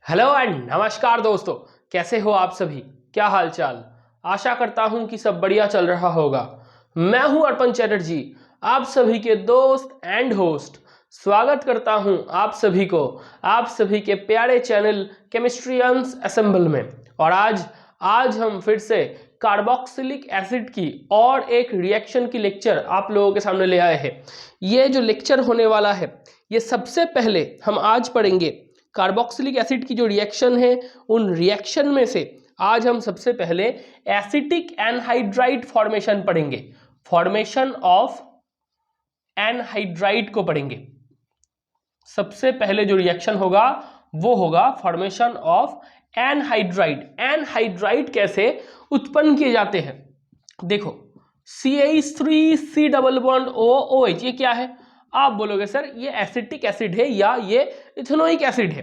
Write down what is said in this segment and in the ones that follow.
Hello and नमस्कार दोस्तों, कैसे हो आप सभी। क्या हाल चाल। आशा करता हूं कि सब बढ़िया चल रहा होगा। मैं हूं अर्पण चैटर्जी, आप सभी के दोस्त एंड होस्ट। स्वागत करता हूं आप सभी को आप सभी के प्यारे चैनल केमिस्ट्रियंस असेंबल में। और आज हम फिर से कार्बोक्सिलिक एसिड की और एक रिएक्शन की लेक्चर आप लोगों के सामने ले आए हैं। ये जो लेक्चर होने वाला है, ये सबसे पहले हम आज पढ़ेंगे कार्बोक्सिलिक एसिड की जो रिएक्शन है, उन रिएक्शन में से आज हम सबसे पहले एसिटिक एनहाइड्राइड फॉर्मेशन पढ़ेंगे। फॉर्मेशन ऑफ एनहाइड्राइड को पढ़ेंगे। सबसे पहले जो रिएक्शन होगा वो होगा फॉर्मेशन ऑफ एनहाइड्राइड। एनहाइड्राइड कैसे उत्पन्न किए जाते हैं, देखो CH3C डबल बॉन्ड OH, ये क्या है। आप बोलोगे सर ये एसिटिक एसिड है या ये इथेनोइक एसिड है।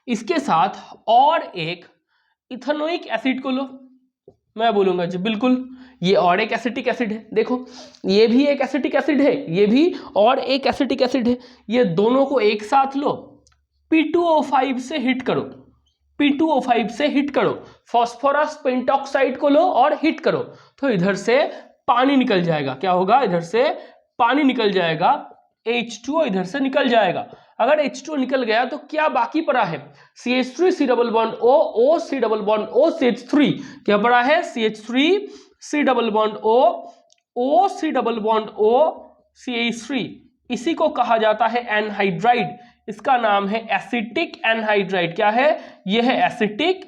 इसके साथ और एक इथेनोइक एसिड को लो, मैं बोलूंगा जी बिल्कुल ये और एक एसिटिक एसिड है। देखो ये भी एक एसिटिक एसिड है, ये भी और एक एसिटिक एसिड है। ये दोनों को एक साथ लो, P2O5 से हिट करो, P2O5 से हिट करो। फास्फोरस पेंटॉक्साइड को लो और हिट करो, तो इधर से पानी निकल जाएगा। क्या होगा, इधर से पानी निकल जाएगा, H2O इधर से निकल जाएगा। अगर H2O निकल गया तो क्या बाकी पड़ा है, CH3C double bond O, O C double bond O, CH3 क्या पड़ा है, CH3C double bond O, O C double bond O, CH3। इसी को कहा जाता है एनहाइड्राइड। इसका नाम है एसिटिक एनहाइड्राइड। क्या है, यह है एसिटिक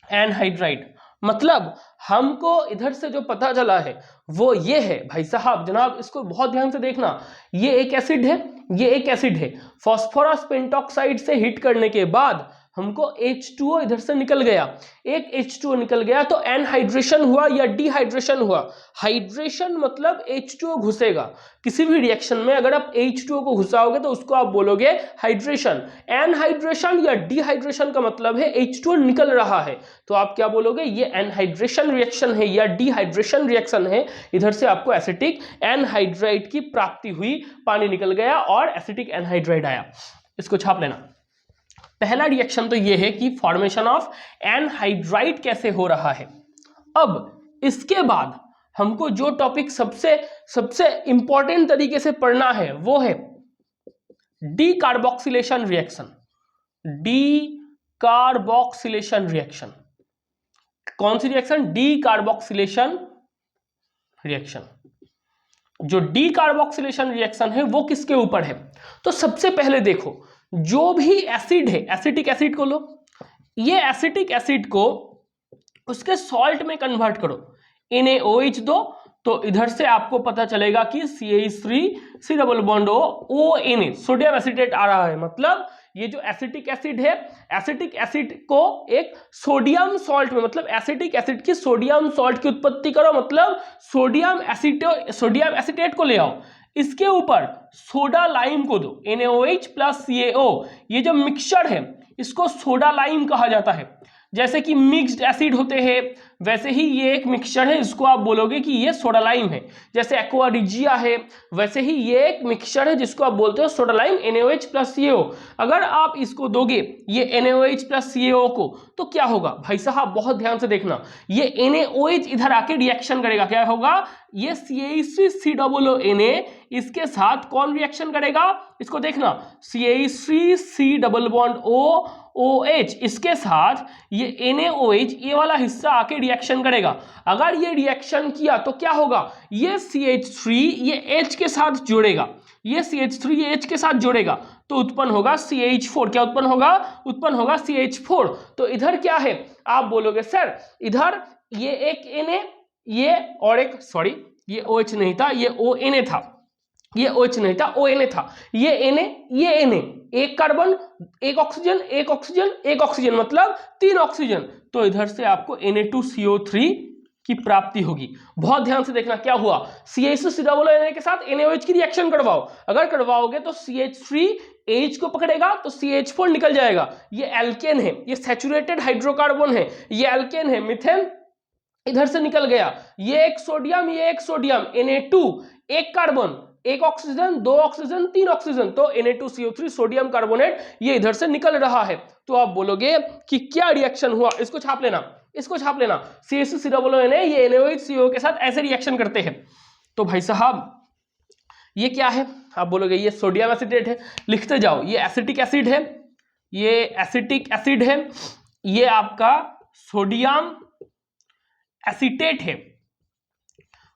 एनहाइड्राइड। मतलब हमको इधर से जो पता चला है वो ये है भाई साहब, जनाब इसको बहुत ध्यान से देखना। ये एक एसिड है, ये एक एसिड है। फास्फोरस पेंटॉक्साइड से हिट करने के बाद हमको H2O इधर से निकल गया। एक H2O निकल गया तो एनहाइड्रेशन हुआ या डिहाइड्रेशन हुआ। हाइड्रेशन मतलब H2O घुसेगा। किसी भी रिएक्शन में अगर आप H2O को घुसाओगे तो उसको आप बोलोगे हाइड्रेशन। एनहाइड्रेशन या डिहाइड्रेशन का मतलब है H2O निकल रहा है, तो आप क्या बोलोगे, ये एनहाइड्रेशन रिएक्शन है या डिहाइड्रेशन रिएक्शन है। इधर से आपको एसिटिक एनहाइड्राइड की प्राप्ति हुई, पानी निकल गया और एसिटिक एनहाइड्राइड आया। इसको छाप लेना। पहला रिएक्शन तो यह है कि फॉर्मेशन ऑफ एनहाइड्राइड कैसे हो रहा है। अब इसके बाद हमको जो टॉपिक सबसे इंपॉर्टेंट तरीके से पढ़ना है वो है डीकार्बोक्सिलेशन रिएक्शन। डीकार्बोक्सिलेशन रिएक्शन कौन सी रिएक्शन, डीकार्बोक्सिलेशन रिएक्शन। जो डीकार्बोक्सिलेशन रिएक्शन है वो किसके ऊपर है, तो सबसे पहले देखो जो भी एसिड है, एसिटिक एसिड को लो, ये एसिटिक एसिड को उसके सॉल्ट में कन्वर्ट करो, NaOH दो, तो इधर से आपको पता चलेगा कि CH3C double bond ONA sodium acetate आ रहा है। मतलब ये जो एसिटिक एसिड है, एसिटिक एसिड को एक सोडियम सॉल्ट में, मतलब एसिटिक एसिड की सोडियम सॉल्ट की उत्पत्ति करो, मतलब सोडियम एसिटेट को ले आओ। इसके ऊपर सोडा लाइम को दो, NaOH प्लस CaO। ये जो मिक्सचर है इसको सोडा लाइम कहा जाता है। जैसे कि मिक्स्ड एसिड होते हैं वैसे ही ये एक मिक्सचर है, इसको आप बोलोगे कि ये सोडा लाइम है। जैसे एक्वा रिजिया है वैसे ही ये एक मिक्सचर है जिसको आप बोलते हो soda lime, NaOH plus CaO। अगर आप इसको दोगे ये NaOH प्लस CaO को, तो क्या होगा भाई साहब, बहुत ध्यान से देखना। ये NaOH इधर आके रिएक्शन करेगा, क्या होगा, ये CH3COONA इसके साथ कौन रिएक्शन करेगा, इसको देखना, CH3C डबल बॉन्ड OH इसके साथ ये NaOH ये वाला हिस्सा आके रिएक्शन करेगा। अगर ये रिएक्शन किया तो क्या होगा, ये CH3 ये H के साथ जुड़ेगा, ये CH3 ये H के साथ जुड़ेगा तो उत्पन्न होगा CH4। क्या उत्पन्न होगा, उत्पन्न होगा CH4। तो इधर क्या है, आप बोलोगे सर इधर ये एक Na, ये और एक, सॉरी ये OH नहीं था, ये ONA था, ये OH नहीं था, ONA था। ये Na, ये Na, एक कार्बन, एक ऑक्सीजन, एक ऑक्सीजन, एक ऑक्सीजन, मतलब 3 ऑक्सीजन। तो इधर से आपको Na2CO3 की प्राप्ति होगी। बहुत ध्यान से देखना क्या हुआ, CH3COONA के साथ NaOH की रिएक्शन करवाओ। अगर करवाओगे तो CH3H को पकड़ेगा तो CH4 निकल जाएगा। ये एल्केन है, ये सैचुरेटेड हाइड्रोकार्बन है, ये एल्केन है, मिथेन इधर से निकल गया। ये एक सोडियम, ये एक सोडियम, Na2 एक कार्बन, एक ऑक्सीजन, दो ऑक्सीजन, तीन ऑक्सीजन, तो Na2CO3 सोडियम कार्बोनेट ये इधर से निकल रहा है। तो आप बोलोगे कि क्या रिएक्शन हुआ, इसको छाप लेना, इसको छाप लेना, CH3COO ये NaOH के साथ ऐसे रिएक्शन करते हैं। तो भाई साहब ये क्या है, आप बोलोगे ये सोडियम एसिटेट है, लिखते जाओ, ये एसिटिक एसिड है, ये एसिटिक एसिड है, ये आपका सोडियम एसिटेट है।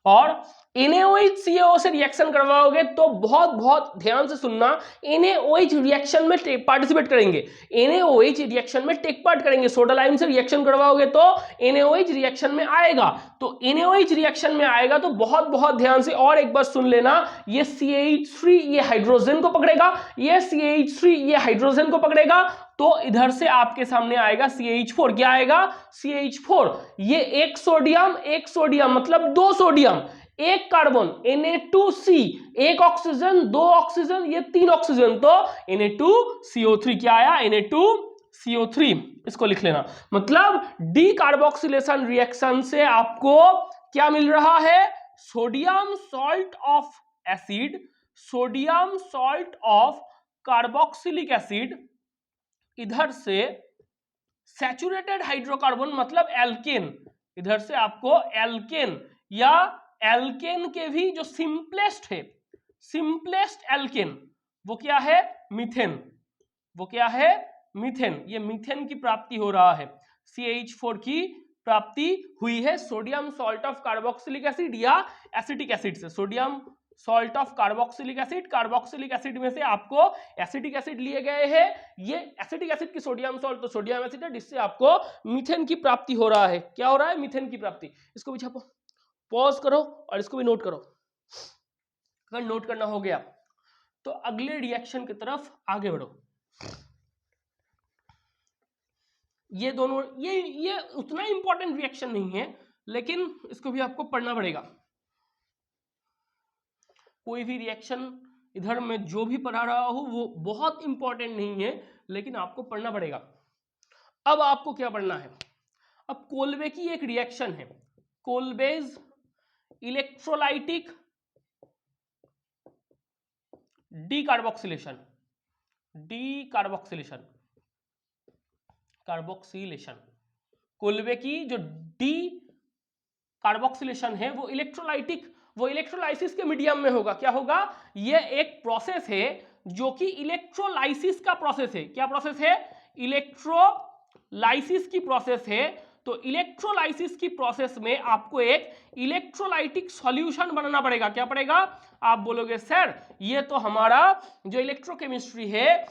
और NaOH से रिएक्शन करवाओगे तो बहुत बहुत ध्यान से सुनना, NaOH रिएक्शन में पार्टिसिपेट करेंगे, NaOH रिएक्शन में टेक पार्ट करेंगे। सोडा लाइम से रिएक्शन करवाओगे तो NaOH रिएक्शन में आएगा, तो NaOH रिएक्शन में आएगा तो बहुत बहुत ध्यान से और एक बार सुन लेना, ये CH3 ये हाइड्रोजन को पकड़ेगा, ये CH3 ये हाइड्रोजन को पकड़ेगा, तो इधर से आपके सामने आएगा CH4, क्या आएगा CH4, ये एक सोडियम मतलब दो सोडियम, एक कार्बन Na2C, एक ऑक्सीजन, दो ऑक्सीजन, ये तीन ऑक्सीजन, तो Na2CO3 क्या आया Na2CO3, इसको लिख लेना। मतलब डी कार्बोक्सिलेशन रिएक्शन से आपको क्या मिल रहा है, sodium salt of acid, sodium salt of carboxylic acid, इधर से सैचुरेटेड हाइड्रोकार्बन मतलब एल्केन, इधर से आपको एल्केन या एल्केन के भी जो सिंपलेस्ट है, सिंपलेस्ट एल्केन वो क्या है मीथेन, वो क्या है मीथेन, ये मीथेन की प्राप्ति हो रहा है, CH4 की प्राप्ति हुई है sodium salt of carboxylic acid या एसिटिक एसिड से। Sodium salt of carboxylic acid, carboxylic acid में से आपको एसिटिक एसिड लिए गए हैं, ये एसिटिक एसिड की सोडियम सॉल्ट तो सोडियम एसिड है, जिससे आपको मीथेन की प्राप्ति हो रहा है। क्या हो रहा है, मीथेन की प्राप्ति। इसको भी छापो, पॉज करो और इसको भी नोट करो। अगर नोट करना हो गया तो अगले रिएक्शन की तरफ आगे बढ़ो। ये दोनों ये उतना इंपॉर्टेंट रिएक्शन नहीं है, लेकिन इसको भी आपको पढ़ना पड़ेगा। कोई भी रिएक्शन इधर में जो भी पढ़ा रहा हूं वो बहुत इंपॉर्टेंट नहीं है, लेकिन आपको पढ़ना पड़ेगा। अब आपको क्या पढ़ना है, अब कोल्बे की एक रिएक्शन है, Kolbe's electrolytic decarboxylation, decarboxylation, carboxylation, Kolbe की जो डी कार्बोक्सिलेशन है वो इलेक्ट्रोलाइटिक, वो इलेक्ट्रोलाइसिस के मीडियम में होगा। क्या होगा, ये एक प्रोसेस है जो कि इलेक्ट्रोलाइसिस का प्रोसेस है। क्या प्रोसेस है, इलेक्ट्रोलाइसिस की प्रोसेस है। तो इलेक्ट्रोलाइसिस की प्रोसेस में आपको एक इलेक्ट्रोलाइटिक सॉल्यूशन बनाना पड़ेगा। क्या पड़ेगा, आप बोलोगे सर ये तो हमारा जो इलेक्ट्रोकेमिस्ट्री है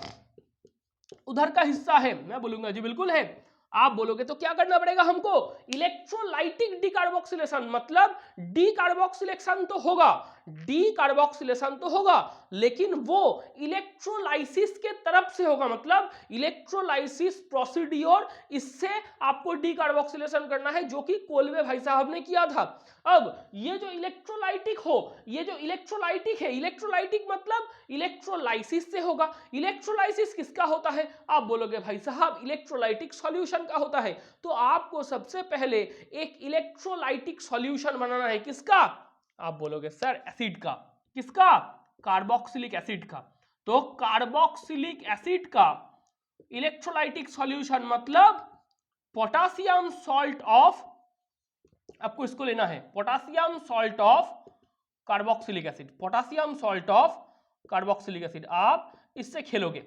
उधर का हिस्सा है, मैं बोलूंगा जी बिल्कुल है। आप बोलोगे तो क्या करना पड़ेगा हमको, इलेक्ट्रोलाइटिक डीकार्बोक्सिलेशन, मतलब डीकार्बोक्सिलेशन तो होगा, डीकार्बोक्सिलेशन तो होगा, लेकिन वो इलेक्ट्रोलाइसिस के तरफ से होगा, मतलब इलेक्ट्रोलाइसिस प्रोसीड्योर, इससे आपको डीकार्बोक्सिलेशन करना है, जो कि कोल्बे भाई साहब ने किया था। अब ये जो इलेक्ट्रोलाइटिक हो, ये जो इलेक्ट्रोलाइटिक है, इलेक्ट्रोलाइटिक मतलब इलेक्ट्रोलाइसिस से होगा। इलेक्ट्रोलाइसिस किसका होता है, आप बोलोगे भाई साहब इलेक्ट्रोलाइटिक सॉल्यूशन का होता है। तो आपको सबसे पहले एक इलेक्ट्रोलाइटिक सॉल्यूशन बनाना है, किसका, आप बोलोगे सर एसिड का, किसका, कार्बोक्सिलिक एसिड का। तो कार्बोक्सिलिक एसिड का इलेक्ट्रोलाइटिक सॉल्यूशन मतलब पोटासियम सॉल्ट ऑफ, आपको इसको लेना है, potassium salt of carboxylic acid, potassium salt of carboxylic acid. आप इससे खेलोगे,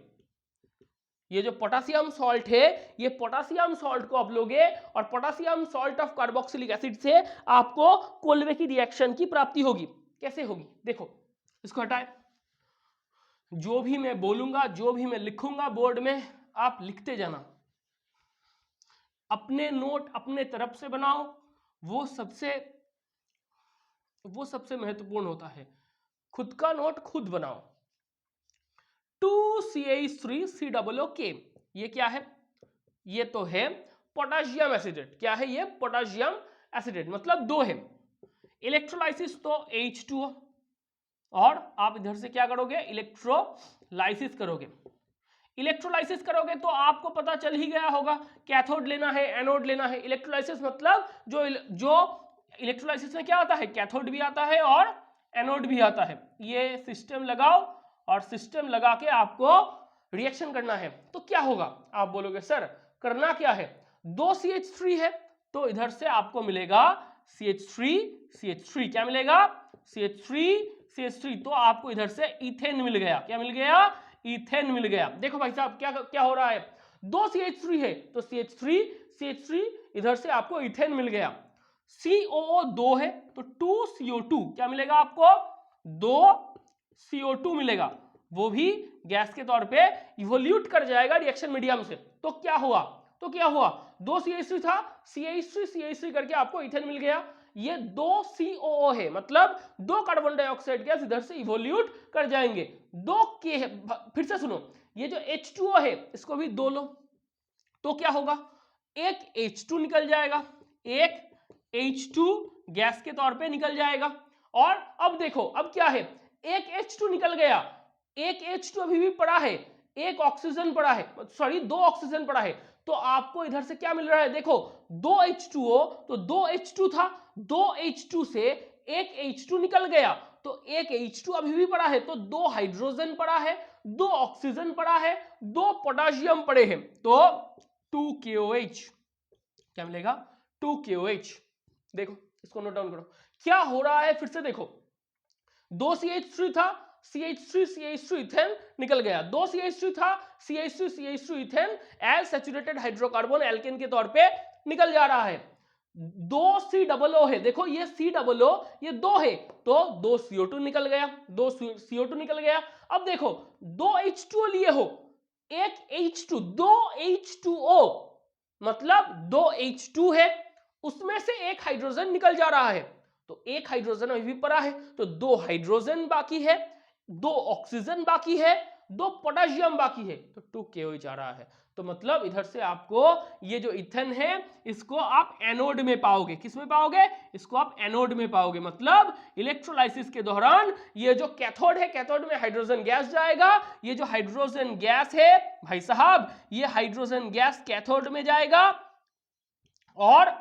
ये जो पोटासियम सॉल्ट है, ये पोटासियम सॉल्ट को आप लोगे और potassium salt of carboxylic acid से आपको कोल्बे की रिएक्शन की प्राप्ति होगी। कैसे होगी, देखो इसको हटाए, जो भी मैं बोलूंगा, जो भी मैं लिखूंगा बोर्ड में, आप लिखते जाना, अपने नोट अपने तरफ से बनाओ, वो सबसे महत्वपूर्ण होता है। खुद का नोट खुद बनाओ। 2CH3COO, ये क्या है, ये तो है पोटेशियम एसिडेट। क्या है ये, पोटेशियम एसिडेट, मतलब दो है। इलेक्ट्रोलाइसिस तो H2O, और आप इधर से क्या करोगे, इलेक्ट्रोलाइसिस करोगे। इलेक्ट्रोलाइसिस करोगे तो आपको पता चल ही गया होगा, कैथोड लेना है, एनोड लेना है। इलेक्ट्रोलाइसिस मतलब जो इलेक्ट्रोलाइसिस में क्या आता है, कैथोड भी आता है और एनोड भी आता है। ये सिस्टम लगाओ और सिस्टम लगा के आपको रिएक्शन करना है। तो क्या होगा, आप बोलोगे सर करना क्या है, 2 CH3 है तो इधर से आपको मिलेगा CH3 क्या मिलेगा, CH3 तो आपको इधर से इथेन मिल गया। क्या मिल गया, इथेन मिल गया। देखो भाई साहब क्या क्या हो रहा है, 2 CH3 है तो CH3 इधर से आपको इथेन मिल गया। COO 2 है तो 2 CO2 क्या मिलेगा आपको, 2 CO2 मिलेगा, वो भी गैस के तौर पे इवोल्यूट कर जाएगा रिएक्शन मीडियम से। तो क्या हुआ, 2 CH3 था, CH3 करके आपको इथेन मिल गया। ये 2 COO है, मतलब 2 कार्बन डाइऑक्साइड गैस इधर से इवोल्यूट कर जाएंगे। 2 के है, फिर से सुनो, ये जो H2O है इसको भी 2 लो तो क्या होगा, एक H2 निकल जाएगा, एक H2 गैस के तौर पे निकल जाएगा। और अब देखो अब क्या है, एक H2 निकल गया, एक H2 अभी भी पड़ा है, एक ऑक्सीजन पड़ा है, सॉरी 2 ऑक्सीजन पड़ा है। तो आपको इधर से क्या मिल रहा है, देखो 2 H2O तो 2 H2 था, 2 H2 से एक H2 निकल गया तो एक H2 अभी भी पड़ा है, तो 2 हाइड्रोजन पड़ा है, 2 ऑक्सीजन पड़ा है, 2 पोटेशियम पड़े हैं, तो 2KOH क्या मिलेगा, 2KOH। देखो इसको नोट डाउन करो क्या हो रहा है, फिर से देखो 2 CH3 था, CH3 इथेन निकल गया, 2 CH3 था, CH3 ethane as saturated hydrocarbon alkane के तौर पे निकल जा रहा है। 2 COO है, देखो ये COO ये 2 है तो 2 CO2 निकल गया, 2 CO2 निकल गया। अब देखो 2 H2O लिए हो, एक H2, 2 H2O मतलब 2 H2 है, उसमें से एक हाइड्रोजन निकल जा रहा है, तो एक हाइड्रोजन अभी भी पड़ा है, तो 2 हाइड्रोजन बाकी है, 2 ऑक्सीजन बाकी है, 2 पोटेशियम बाकी है, तो 2KOH आ रहा है। तो मतलब इधर से आपको ये जो इथेन है इसको आप एनोड में पाओगे, किस में पाओगे, इसको आप एनोड में पाओगे। मतलब इलेक्ट्रोलाइसिस के दौरान ये जो कैथोड है, कैथोड में हाइड्रोजन गैस जाएगा, ये जो हाइड्रोजन गैस है भाई साहब, ये हाइड्रोजन गैस कैथोड में जाएगा, और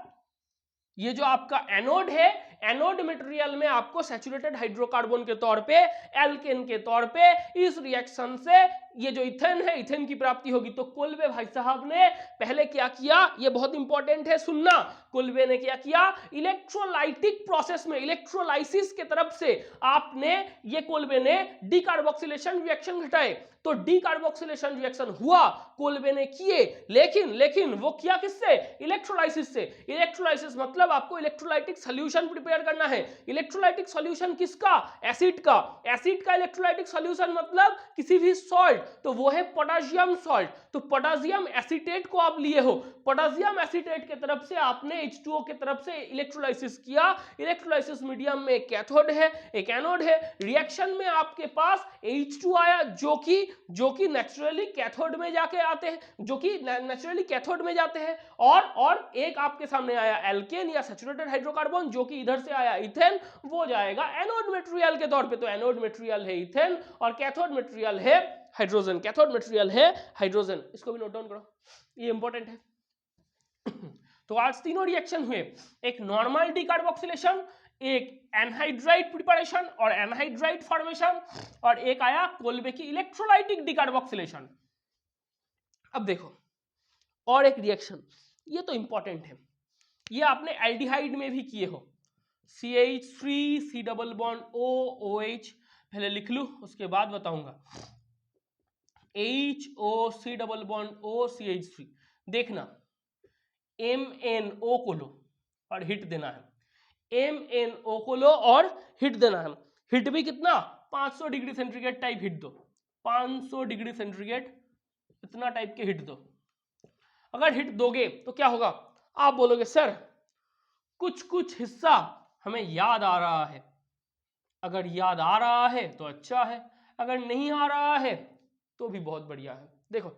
ये जो आपका एनोड है, एनोड मटेरियल में आपको सैचुरेटेड हाइड्रोकार्बन के तौर पे, एल्केन के तौर पे इस रिएक्शन से ये जो इथेन है, इथेन की प्राप्ति होगी। तो कोल्बे भाई साहब ने पहले क्या किया, ये बहुत इंपॉर्टेंट है सुनना, कोल्बे ने क्या किया, इलेक्ट्रोलाइटिक प्रोसेस में, इलेक्ट्रोलाइसिस के तरफ से आपने, ये कोल्बे ने डीकार्बोक्सिलेशन रिएक्शन घटाए, तो डीकार्बोक्सिलेशन रिएक्शन हुआ, कोल्बे ने किए, लेकिन वो किया किससे, इलेक्ट्रोलाइसिस से। इलेक्ट्रोलाइसिस मतलब आपको इलेक्ट्रोलाइटिक सॉल्यूशन प्रिपेयर करना है। इलेक्ट्रोलाइटिक सॉल्यूशन किसका, एसिड का, एसिड का इलेक्ट्रोलाइटिक सॉल्यूशन मतलब किसी भी सॉल्ट, तो वो है पोटेशियम सॉल्ट। तो पोटेशियम एसीटेट को आप लिए हो, पोटेशियम एसीटेट के तरफ से आपने H2O के तरफ से इलेक्ट्रोलाइसिस किया, इलेक्ट्रोलाइसिस मीडियम में एक कैथोड है, एक एनोड है, रिएक्शन में आपके पास H2 आया जो कि नेचुरली कैथोड में जाके आते हैं, जो कि नेचुरली कैथोड में जाते हैं, और एक आपके सामने आया एल्केन या सैचुरेटेड हाइड्रोकार्बन जो कि इधर से आया इथेन, वो जाएगा एनोड मटेरियल के तौर पे। तो एनोड मटेरियल है इथेन और कैथोड मटेरियल है हाइड्रोजन, कैथोड मटेरियल है हाइड्रोजन, इसको भी नोट डाउन करो, ये इंपॉर्टेंट है। तो आज तीनों रिएक्शन हुए, एक नॉर्मल डीकार्बोक्सिलेशन, एक एनहाइड्राइड प्रिपरेशन और एनहाइड्राइड फॉर्मेशन, और एक आया कोल्बे की इलेक्ट्रोलाइटिक डीकार्बोक्सिलेशन। अब देखो और एक रिएक्शन, ये तो इंपॉर्टेंट है, ये आपने एल्डिहाइड में भी किए हो, CH3 C double bond OH, पहले लिख लूं उसके बाद बताऊंगा, HO C double bond O CH3, देखना MnO को लो और हिट देना है, MnO को लो और हिट देना है, हिट भी कितना, 500 डिग्री सेंटीग्रेड टाइप हिट दो, 500 डिग्री सेंटीग्रेड इतना टाइप के हिट दो। अगर हिट दोगे तो क्या होगा, आप बोलोगे सर कुछ हिस्सा हमें याद आ रहा है, अगर याद आ रहा है तो अच्छा है, अगर नहीं आ रहा है तो भी बहुत बढ़िया है। देखो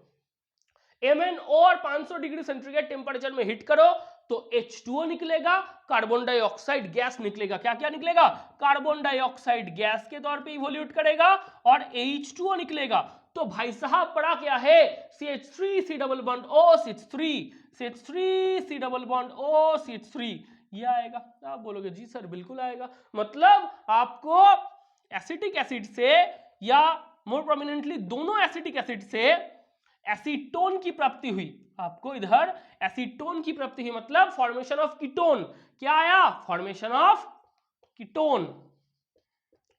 MnO और 500 डिग्री सेंटीग्रेड टेम्परेचर में हिट करो तो H2O निकलेगा, कार्बन डाइऑक्साइड गैस निकलेगा, क्या क्या निकलेगा, कार्बन डाइऑक्साइड गैस के तौर पे इवोल्यूट करेगा और H2O निकलेगा। तो भाई साहब पड़ा क्या है, CH3 C double bond O CH3 CH3 C double bond O CH3, ये आएगा। आप बोलोगे जी सर बिल्कुल आएगा, मतलब आपको एसिटिक एसिड से या मोर प्रोमिनेंटली दोनों एसिटिक एसिड से एसीटोन की प्राप्ति हुई। आपको इधर एसीटोन की प्राप्ति हुई, मतलब फॉर्मेशन ऑफ कीटोन। क्या आया? Formation of ketone.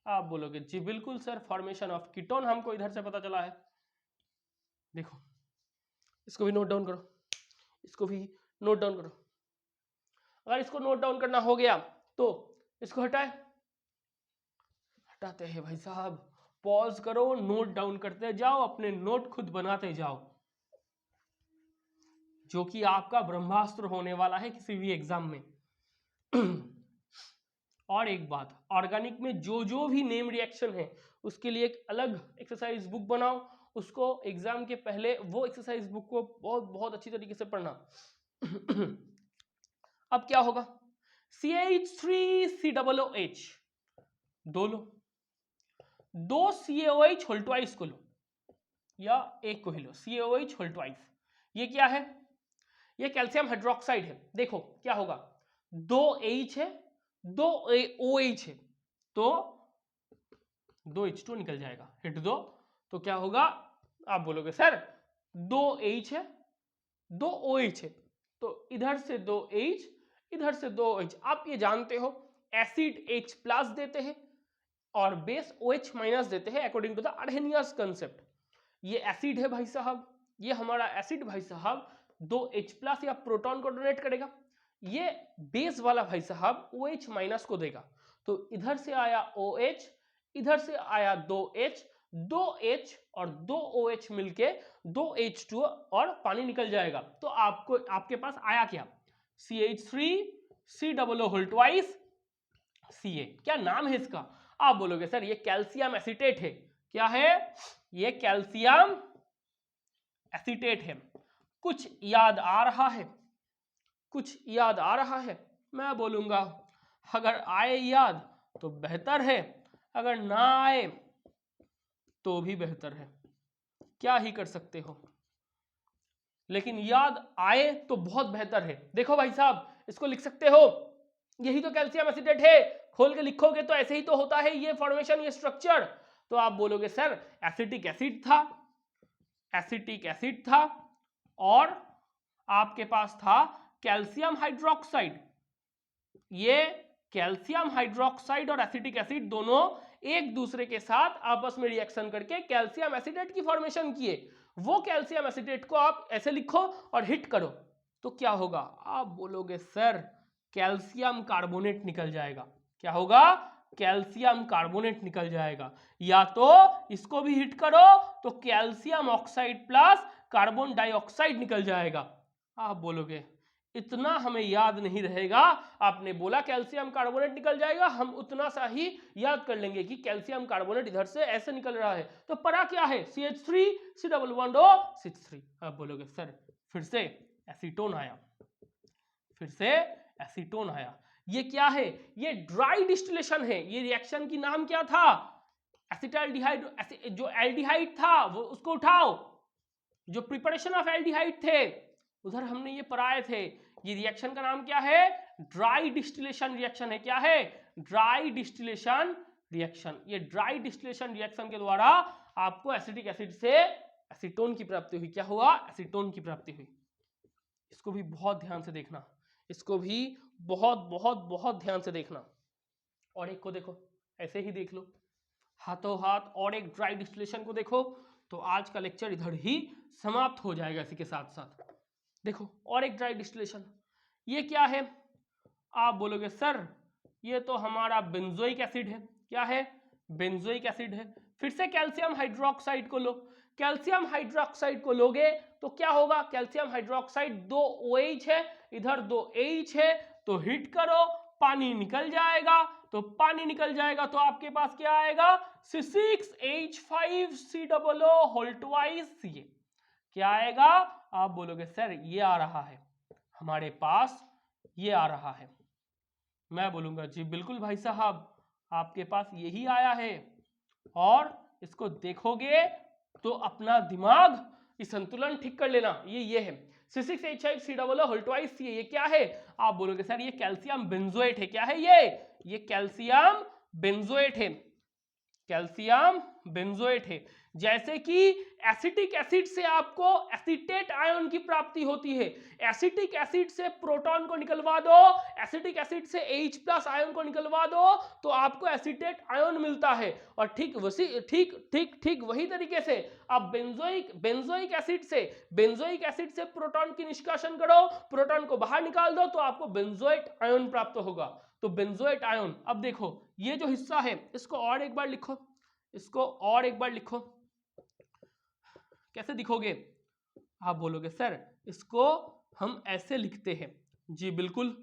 आप बोलोगे जी बिल्कुल सर, फॉर्मेशन ऑफ कीटोन हमको इधर से पता चला है। देखो इसको भी नोट डाउन करो, इसको भी नोट डाउन करो। अगर इसको नोट डाउन करना हो गया तो इसको हटाते हैं भाई साहब। पॉज करो, नोट डाउन करते जाओ, अपने नोट खुद बनाते जाओ, जो कि आपका ब्रह्मास्त्र होने वाला है किसी भी एग्जाम में। और एक बात, ऑर्गेनिक में जो भी नेम रिएक्शन है उसके लिए एक अलग एक्सरसाइज बुक बनाओ, उसको एग्जाम के पहले वो एक्सरसाइज बुक को बहुत अच्छी तरीके से पढ़ना। अब क्या होगा? CH3COOH दो लो, 2 CaOH होल ट्वाइस को लो या एक को ही लो, CaOH होल ट्वाइस। ये क्या है? ये कैल्शियम हाइड्रोक्साइड है। देखो क्या होगा, 2 H है 2 OH है, तो 2 H2 निकल जाएगा, हिट दो तो क्या होगा? आप बोलोगे सर 2 H है 2 OH है, तो इधर से 2 H इधर से 2 OH। आप ये जानते हो एसिड H प्लस देते हैं और बेस OH माइनस देते हैं अकॉर्डिंग टू द अर्हेनियस कंसेप्ट। ये एसिड है भाई साहब, ये हमारा एसिड भाई साहब 2 H प्लस या प्रोटॉन को डोनेट करेगा, ये बेस वाला भाई साहब OH माइनस को देगा। तो इधर से आया OH, इधर से आया 2H, 2H और 2OH मिलके 2H2 और पानी निकल जाएगा। तो आपको आपके पास आया क्या? CH3COO whole twice Ca। क्या नाम है इसका? आप बोलोगे सर ये कैल्शियम एसीटेट है। क्या है? ये कैल्शियम एसीटेट है। कुछ याद आ रहा है? कुछ याद आ रहा है? मैं बोलूंगा अगर आए याद तो बेहतर है, अगर ना आए तो भी बेहतर है, क्या ही कर सकते हो, लेकिन याद आए तो बहुत बेहतर है। देखो भाई साहब इसको लिख सकते हो, यही तो कैल्शियम एसीटेट है, खोल के लिखोगे तो ऐसे ही तो होता है ये फॉर्मेशन, ये स्ट्रक्चर। तो आप बोलोगे सर एसिटिक एसिड था, एसिटिक एसिड था और आपके पास था कैल्शियम हाइड्रोक्साइड। ये कैल्शियम हाइड्रोक्साइड और एसिटिक एसिड दोनों एक दूसरे के साथ आपस में रिएक्शन करके कैल्शियम एसीटेट की फॉर्मेशन किए। वो कैल्शियम एसीटेट को आप ऐसे लिखो और हिट करो तो क्या होगा? आप बोलोगे सर कैल्शियम कार्बोनेट निकल जाएगा। क्या होगा? कैल्शियम कार्बोनेट निकल जाएगा। या तो इसको भी हिट करो तो calcium oxide plus carbon dioxide निकल जाएगा। आप बोलोगे इतना हमें याद नहीं रहेगा, आपने बोला कैल्शियम कार्बोनेट निकल जाएगा, हम उतना सा ही याद कर लेंगे कि कैल्शियम कार्बोनेट इधर से ऐसे निकल रहा है, तो परा क्या है? CH3COO6। आप बोलोगे सर फिर से एसीटोन आया, फिर से एसीटोन आया। ये क्या है? ये ड्राई डिस्टिलेशन है। ये रिएक्शन की नाम क्या था? एसिटाल्डिहाइड। जो एल्डिहाइड था वो उसको उठाओ, जो प्रिपरेशन ऑफ एल्डिहाइड थे उधर हमने ये पढ़ाए थे। ये रिएक्शन का नाम क्या है? ड्राई डिस्टिलेशन रिएक्शन है। क्या है? Dry distillation reaction. ये ड्राई डिस्टिलेशन रिएक्शन के द्वारा आपको एसिटिक एसिड से एसीटोन की प्राप्ति हुई। क्या हुआ? एसीटोन की प्राप्ति हुई। इसको भी बहुत ध्यान से देखना, इसको भी बहुत बहुत बहुत ध्यान से देखना। और एक को देखो, ऐसे ही देख लो हाथों हाथ, और एक ड्राई डिस्टिलेशन को देखो, तो आज का लेक्चर इधर ही समाप्त हो जाएगा इसी के साथ साथ। देखो और एक ड्राई डिस्टिलेशन, ये क्या है? आप बोलोगे सर ये तो हमारा बेंजोइक एसिड है। क्या है? बेंजोइक एसिड है। फिर से कैल्शियम हाइड्रोक्साइड को लो, कैल्शियम हाइड्रोक्साइड को लोगे तो क्या होगा? कैल्शियम हाइड्रोक्साइड 2 OH है, इधर 2 H है, तो हिट करो पानी निकल जाएगा। तो पानी निकल जाएगा तो आपके पास क्या आएगा? C6H5COO whole twice Ca। क्या आएगा? आप बोलोगे सर ये आ रहा है हमारे पास, ये आ रहा है। मैं बोलूंगा जी बिल्कुल भाई साहब आपके पास यही आया है, और इसको देखोगे तो अपना दिमाग इस संतुलन ठीक कर लेना। ये है C6H5COO होल ट्वाइस ये क्या है? आप बोलोगे सर ये कैल्शियम बेंजोएट है। क्या है ये कैल्शियम बेंजोएट है, कैल्शियम बेंजोएट है। जैसे कि एसिटिक एसिड से आपको एसीटेट आयन की प्राप्ति होती है, एसिटिक एसिड से प्रोटॉन को निकलवा दो, एसिटिक एसिड से H+ आयन को निकलवा दो तो आपको एसीटेट आयन मिलता है। और ठीक वही तरीके से आप बेंजोइक एसिड से प्रोटॉन की निष्कासन करो, प्रोटॉन को बाहर निकाल दो तो आपको बेंजोएट आयन प्राप्त होगा। तो बेंजोएट आयन, अब देखो ये जो हिस्सा है इसको और एक बार लिखो, इसको और एक बार लिखो। कैसे दिखोगे? आप बोलोगे सर इसको हम ऐसे लिखते हैं। जी बिल्कुल,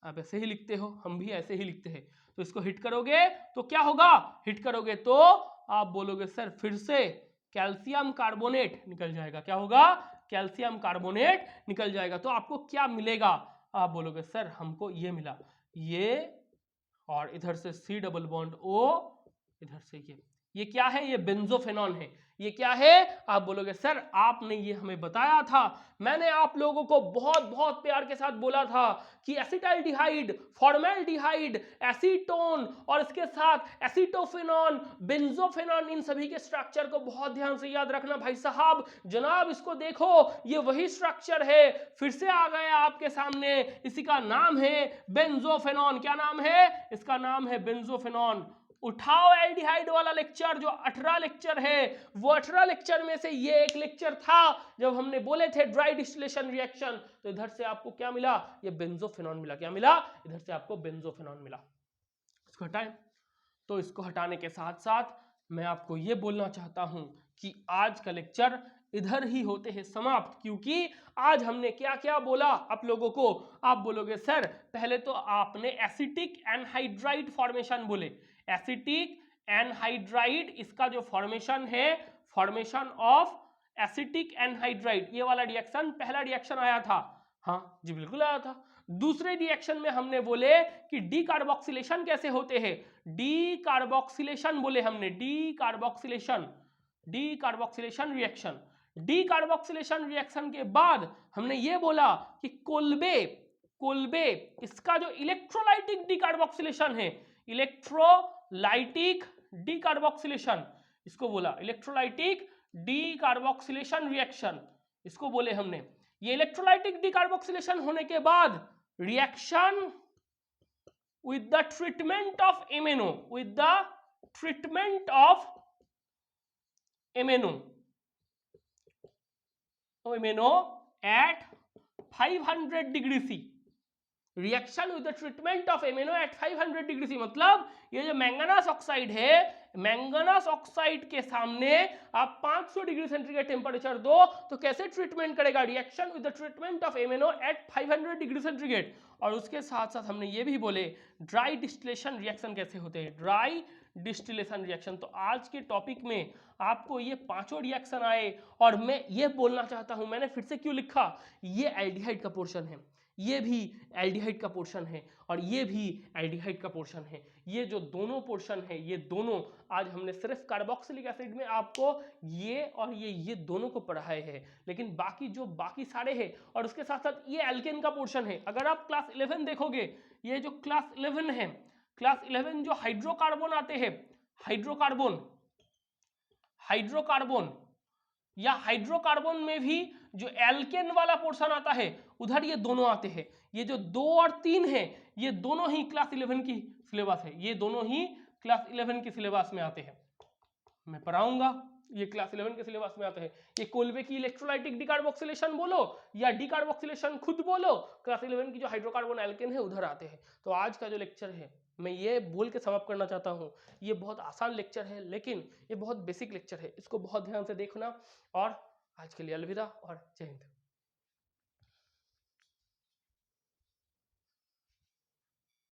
आप ऐसे ही लिखते हो, हम भी ऐसे ही लिखते हैं। तो इसको हिट करोगे तो क्या होगा? हिट करोगे तो आप बोलोगे सर फिर से कैल्शियम कार्बोनेट निकल जाएगा। क्या होगा? कैल्शियम कार्बोनेट निकल जाएगा। तो आपको क्या मिलेगा? आप बोलोगे सर हमको ये मिला, ये, और इधर से C+O, इधर से ये क्या है? ये बेंजोफेनॉन है। ये क्या है? आप बोलोगे सर आपने ये हमें बताया था, मैंने आप लोगों को बहुत बहुत प्यार के साथ बोला था कि एसिटाल्डिहाइड, फॉर्मेल्डिहाइड, एसीटोन और इसके साथ एसिटोफेनॉन, बेंजोफेनॉन, इन सभी के स्ट्रक्चर को बहुत ध्यान से याद रखना भाई साहब। जनाब इसको देखो, ये वही स्ट्रक्चर है, फिर से आ गया आपके सामने। इसी का नाम है बेंजोफेनॉन। क्या नाम है? इसका नाम है बेंजोफेनॉन। उठाओ एल्डिहाइड वाला लेक्चर, जो 18 लेक्चर है, वो 18 लेक्चर में से ये एक लेक्चर था जब हमने बोले थे ड्राई डिस्टिलेशन रिएक्शन। तो इधर से आपको क्या मिला? ये बेंजोफेनॉन मिला। क्या मिला? इधर से आपको बेंजोफेनॉन मिला। इसको हटाएं। तो इसको हटाने के साथ साथ मैं आपको ये बोलना चाहता हूं कि आज का लेक्चर इधर ही होते हैं समाप्त, क्योंकि आज हमने क्या क्या बोला आप लोगों को। आप बोलोगे सर पहले तो आपने एसिटिक एनहाइड्राइड फॉर्मेशन बोले। एसिटिक एनहाइड्राइड, इसका जो फॉर्मेशन है, फॉर्मेशन ऑफ एसिटिक एनहाइड्राइड, ये वाला रिएक्शन पहला रिएक्शन आया था। हाँ जी बिल्कुल आया था। दूसरे रिएक्शन में हमने बोले कि डी कार्बोक्सिलेशन कैसे होते हैं। डी कार्बोक्सिलेशन बोले हमने, D carboxylation reaction. D carboxylation reaction के बाद हमने ये बोला कि कोल्बे इसका जो इलेक्ट्रोलाइटिक डी कार्बोक्सिलेशन है, इलेक्ट्रोलाइटिक डी कार्बोक्सिलेशन, इसको बोला इलेक्ट्रोलाइटिक डी कार्बोक्सिलेशन रिएक्शन, इसको बोले हमने। ये इलेक्ट्रोलाइटिक डी कार्बोक्सिलेशन होने के बाद reaction with the treatment of MnO, with the treatment of MnO at 500 degree C, reaction with the treatment of MnO at 500 degree C. मतलब ये जो मैंगनास ऑक्साइड है, मैंगनास ऑक्साइड के सामने आप 500 डिग्री सेंटीग्रेड टेम्परेचर दो तो कैसे ट्रीटमेंट करेगा? Reaction with the treatment of MnO at 500 degree centigrade. और उसके साथ साथ हमने ये भी बोले ड्राई डिस्टिलेशन रिएक्शन कैसे होते हैं, ड्राई डिस्टिलेशन रिएक्शन। तो आज के टॉपिक में आपको ये पांचों रिएक्शन आए। और मैं ये बोलना चाहता हूं, मैंने फिर से क्यों लिखा, ये एल्डिहाइड का पोर्शन है, ये भी एल्डिहाइड का पोर्शन है, और ये भी एल्डिहाइड का पोर्शन है। ये जो दोनों पोर्शन है, ये दोनों आज हमने सिर्फ कार्बोक्सिलिक एसिड में आपको ये और ये दोनों को पढ़ाए हैं, लेकिन बाकी सारे हैं। और उसके साथ साथ ये एल्केन का पोर्शन है। अगर आप क्लास 11 देखोगे, ये जो क्लास 11 है, क्लास 11 जो हाइड्रोकार्बन आते हैं, हाइड्रोकार्बन या हाइड्रोकार्बन में भी जो एल्केन वाला पोर्शन आता है, उधर ये दोनों आते हैं। ये जो 2 और 3 है, ये दोनों ही क्लास 11 की सिलेबस है, ये दोनों ही क्लास 11 की सिलेबस में आते हैं। मैं पढ़ाऊंगा, ये क्लास 11 के सिलेबस में आते हैं। ये कोल्बे की इलेक्ट्रोलाइटिक डिकार्बोक्सिलेशन बोलो या डिकार्बोक्सिलेशन खुद बोलो, क्लास 11 की जो हाइड्रोकार्बन एल्केन है उधर आते हैं। तो आज का जो लेक्चर है, मैं ये बोल के समाप्त करना चाहता हूँ, ये बहुत आसान लेक्चर है, लेकिन ये बहुत बेसिक लेक्चर है, इसको बहुत ध्यान से देखना। और आज के लिए अलविदा और जय हिंद।